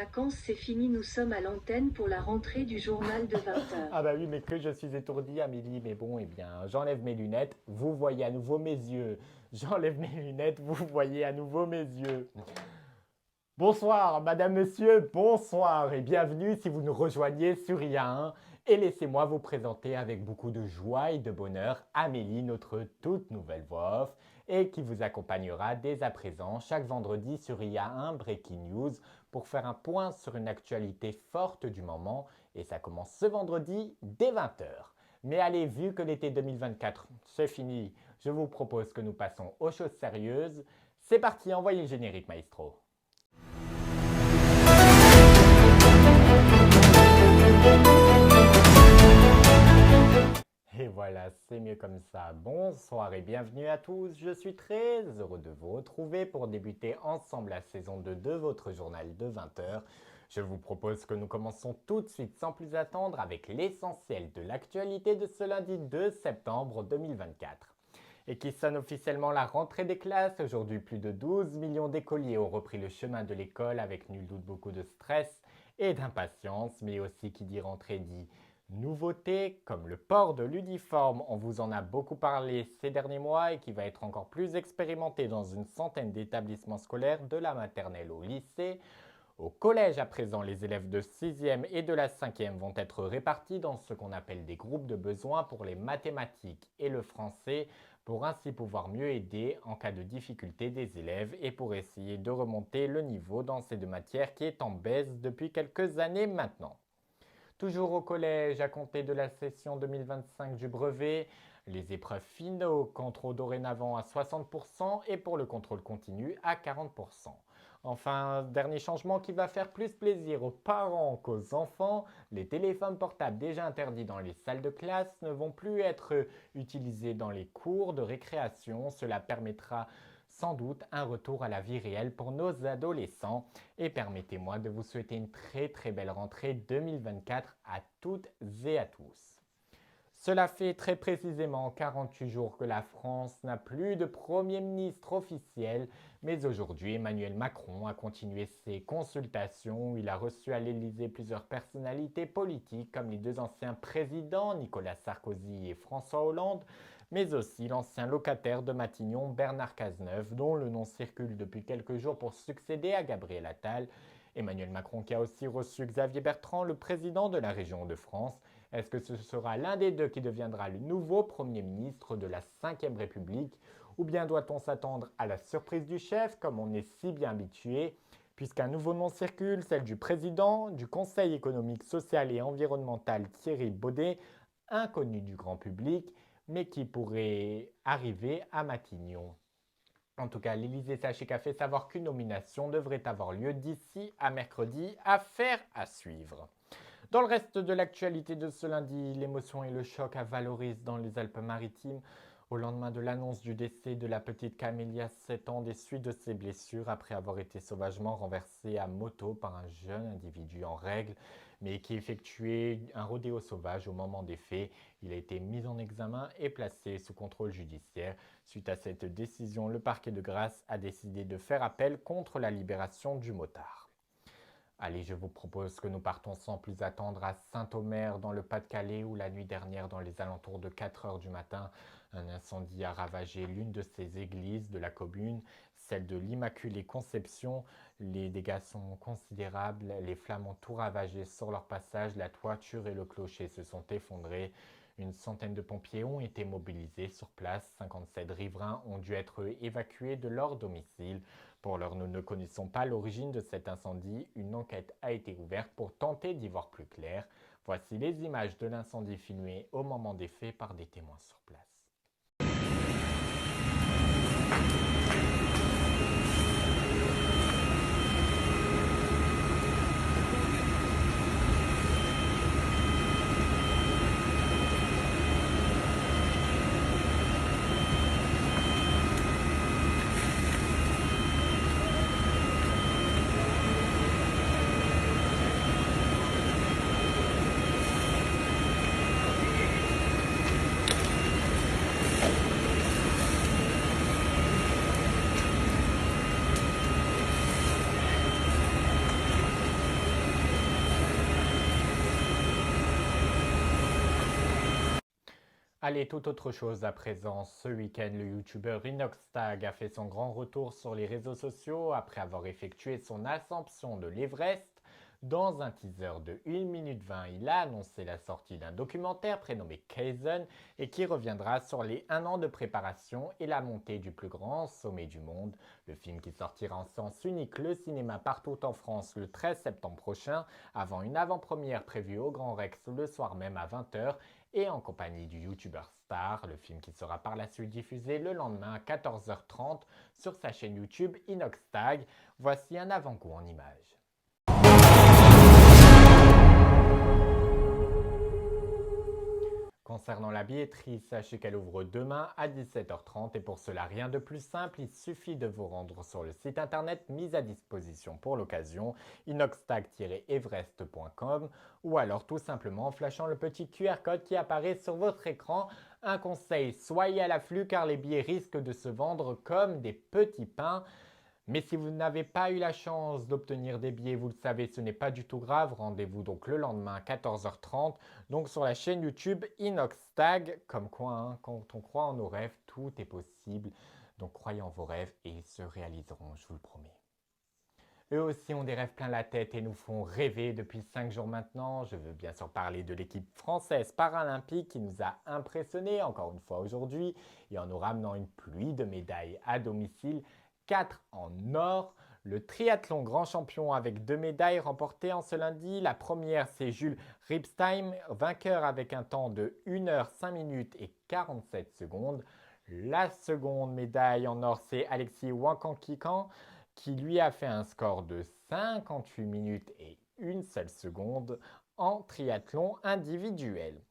vacances, c'est fini, nous sommes à l'antenne pour la rentrée du journal de 20h. Ah bah oui, mais que je suis étourdi, Amélie, mais bon, eh bien, j'enlève mes lunettes, vous voyez à nouveau mes yeux. J'enlève mes lunettes, vous voyez à nouveau mes yeux. Bonsoir, madame, monsieur, bonsoir et bienvenue si vous nous rejoignez sur IA1. Et laissez-moi vous présenter avec beaucoup de joie et de bonheur Amélie, notre toute nouvelle voix off, et qui vous accompagnera dès à présent chaque vendredi sur IA1 Breaking News pour faire un point sur une actualité forte du moment. Et ça commence ce vendredi dès 20h. Mais allez, vu que l'été 2024 c'est fini, je vous propose que nous passons aux choses sérieuses. C'est parti, envoyez le générique, maestro. Et voilà, c'est mieux comme ça. Bonsoir et bienvenue à tous. Je suis très heureux de vous retrouver pour débuter ensemble la saison 2 de votre journal de 20h. Je vous propose que nous commençons tout de suite sans plus attendre avec l'essentiel de l'actualité de ce lundi 2 septembre 2024. Et qui sonne officiellement la rentrée des classes. Aujourd'hui, plus de 12 millions d'écoliers ont repris le chemin de l'école avec nul doute beaucoup de stress et d'impatience, mais aussi qui dit rentrée dit nouveautés comme le port de l'uniforme, on vous en a beaucoup parlé ces derniers mois et qui va être encore plus expérimenté dans une centaine d'établissements scolaires de la maternelle au lycée. Au collège à présent, les élèves de 6e et de la 5e vont être répartis dans ce qu'on appelle des groupes de besoins pour les mathématiques et le français pour ainsi pouvoir mieux aider en cas de difficulté des élèves et pour essayer de remonter le niveau dans ces deux matières qui est en baisse depuis quelques années maintenant. Toujours au collège, à compter de la session 2025 du brevet, les épreuves finaux compteront dorénavant à 60% et pour le contrôle continu à 40%. Enfin, dernier changement qui va faire plus plaisir aux parents qu'aux enfants, les téléphones portables déjà interdits dans les salles de classe ne vont plus être utilisés dans les cours de récréation. Cela permettra sans doute un retour à la vie réelle pour nos adolescents. Et permettez-moi de vous souhaiter une très belle rentrée 2024 à toutes et à tous. Cela fait très précisément 48 jours que la France n'a plus de Premier ministre officiel, mais aujourd'hui Emmanuel Macron a continué ses consultations. Il a reçu à l'Élysée plusieurs personnalités politiques comme les deux anciens présidents Nicolas Sarkozy et François Hollande, mais aussi l'ancien locataire de Matignon Bernard Cazeneuve, dont le nom circule depuis quelques jours pour succéder à Gabriel Attal. Emmanuel Macron qui a aussi reçu Xavier Bertrand, le président de la région de France. Est-ce que ce sera l'un des deux qui deviendra le nouveau Premier ministre de la 5e République? Ou bien doit-on s'attendre à la surprise du chef, comme on est si bien habitué, puisqu'un nouveau nom circule, celle du président du Conseil économique, social et environnemental Thierry Baudet, inconnu du grand public, mais qui pourrait arriver à Matignon. En tout cas, l'Élysée sachez qu'a fait savoir qu'une nomination devrait avoir lieu d'ici à mercredi. Affaire à suivre. Dans le reste de l'actualité de ce lundi, l'émotion et le choc à Valoris dans les Alpes-Maritimes au lendemain de l'annonce du décès de la petite Camélia, 7 ans, des suites de ses blessures après avoir été sauvagement renversée à moto par un jeune individu en règle, mais qui effectuait un rodéo sauvage au moment des faits. Il a été mis en examen et placé sous contrôle judiciaire. Suite à cette décision, le parquet de Grasse a décidé de faire appel contre la libération du motard. Allez, je vous propose que nous partons sans plus attendre à Saint-Omer dans le Pas-de-Calais où la nuit dernière, dans les alentours de 4 heures du matin, un incendie a ravagé l'une de ces églises de la commune, celle de l'Immaculée Conception. Les dégâts sont considérables, les flammes ont tout ravagé sur leur passage, la toiture et le clocher se sont effondrés. Une centaine de pompiers ont été mobilisés sur place, 57 riverains ont dû être évacués de leur domicile. Pour l'heure, nous ne connaissons pas l'origine de cet incendie. Une enquête a été ouverte pour tenter d'y voir plus clair. Voici les images de l'incendie filmées au moment des faits par des témoins sur place. Allez, toute autre chose à présent. Ce week-end, le youtubeur Inoxtag a fait son grand retour sur les réseaux sociaux après avoir effectué son ascension de l'Everest. Dans un teaser de 1 minute 20, il a annoncé la sortie d'un documentaire prénommé Kaizen et qui reviendra sur les 1 an de préparation et la montée du plus grand sommet du monde. Le film qui sortira en séance unique le cinéma partout en France le 13 septembre prochain, avant une avant-première prévue au Grand Rex le soir même à 20h et en compagnie du youtubeur Star, le film qui sera par la suite diffusé le lendemain à 14h30 sur sa chaîne YouTube Inoxtag. Voici un avant-goût en images. Concernant la billetterie, sachez qu'elle ouvre demain à 17h30 et pour cela rien de plus simple, il suffit de vous rendre sur le site internet mis à disposition pour l'occasion inoxtag-everest.com ou alors tout simplement en flashant le petit QR code qui apparaît sur votre écran. Un conseil, soyez à l'afflux car les billets risquent de se vendre comme des petits pains. Mais si vous n'avez pas eu la chance d'obtenir des billets, vous le savez, ce n'est pas du tout grave. Rendez-vous donc le lendemain à 14h30, donc sur la chaîne YouTube Inoxtag. Comme quoi, hein, quand on croit en nos rêves, tout est possible. Donc croyez en vos rêves et ils se réaliseront, je vous le promets. Eux aussi ont des rêves plein la tête et nous font rêver depuis 5 jours maintenant. Je veux bien sûr parler de l'équipe française paralympique qui nous a impressionnés encore une fois aujourd'hui et en nous ramenant une pluie de médailles à domicile. 4 en or. Le triathlon grand champion avec 2 médailles remportées en ce lundi. La première, c'est Jules Ripstein, vainqueur avec un temps de 1 h 5 minutes et 47 secondes. La seconde médaille en or, c'est Alexis Wankankikan qui lui a fait un score de 58 minutes et 1 seule seconde en triathlon individuel.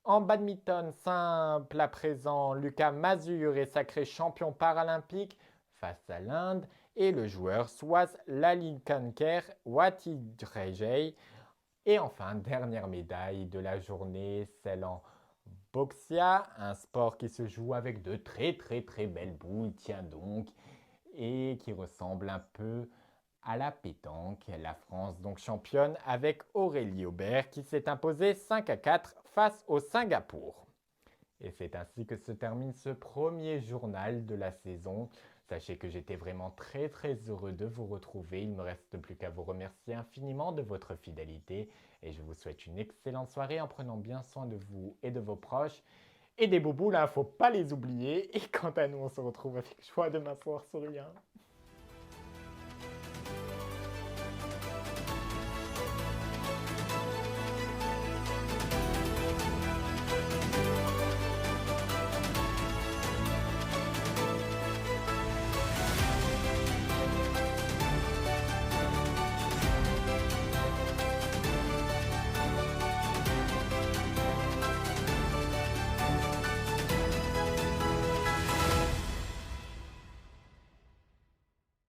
En badminton simple à présent, Lucas Mazur est sacré champion paralympique face à l'Inde et le joueur Swaz Lalikanker Watidrejei. Et enfin, dernière médaille de la journée, celle en boxia, un sport qui se joue avec de très belles boules, tiens donc, et qui ressemble un peu à la pétanque. La France donc championne avec Aurélie Aubert qui s'est imposée 5-4 face au Singapour. Et c'est ainsi que se termine ce premier journal de la saison. Sachez que j'étais vraiment très heureux de vous retrouver. Il ne me reste plus qu'à vous remercier infiniment de votre fidélité et je vous souhaite une excellente soirée en prenant bien soin de vous et de vos proches. Et des boubous là, faut pas les oublier. Et quant à nous, on se retrouve avec joie demain soir sur Rien.